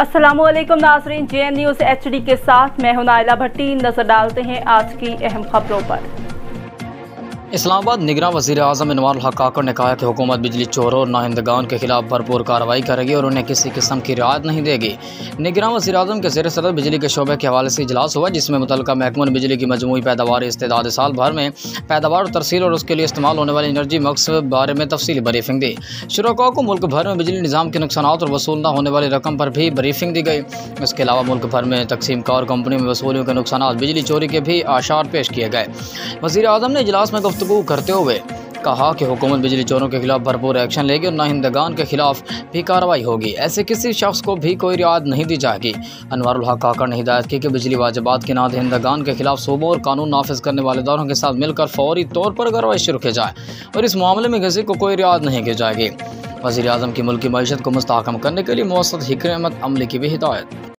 अस्सलामुअलैकुम नाज़रीन, JN news HD के साथ मैं हूं नाइला भट्टी। नजर डालते हैं आज की अहम खबरों पर। इस्लामाबाद निगरान वज़ीर आज़म अनवारुल हक काकड़ ने कहा कि हुकूमत बिजली चोरों और नाहिंदगान के खिलाफ भरपूर कार्रवाई करेगी और उन्हें किसी किस्म की रियायत नहीं देगी। निगरान वज़ीर आज़म के ज़ेर सदर बिजली के शोबे के हवाले से इजलास हुआ, जिसमें मुतल्लिका महकमों ने बिजली की मजमूई पैदावार इस्तेदाद साल भर में पैदावार और तरसील और उसके लिए इस्तेमाल होने वाली एनर्जी मक्स बारे में तफसीली ब्रीफिंग दी। शुरका को मुल्क भर में बिजली निज़ाम के नुकसान और वसूल न होने वाली रकम पर भी ब्रीफिंग दी गई। इसके अलावा मुल्क भर में तकसीम कार कंपनियों में वसूलियों के नुकसान, बिजली चोरी के भी आशार पेश किए गए। वज़ीर आज़म ने इजलास में गुफ्तगू करते हुए कहा कि हुकूमत बिजली चोरों के खिलाफ भरपूर एक्शन लेगी और नाहिंदगान के खिलाफ भी कार्रवाई होगी। ऐसे किसी शख्स को भी कोई रियायत नहीं दी जाएगी। अनवारुल हक काकड़ ने हिदायत की कि बिजली वाजिबात के नाहिंदगान के खिलाफ सूबों और कानून नाफिज करने वाले इदारों के साथ मिलकर फौरी तौर पर कार्रवाई शुरू की जाए और इस मामले में किसी को कोई रियायत नहीं की जाएगी। वज़ीर आज़म की मुल्की मईशत को मुस्तहकम करने के लिए मौसद हिकमत अमली की भी हिदायत।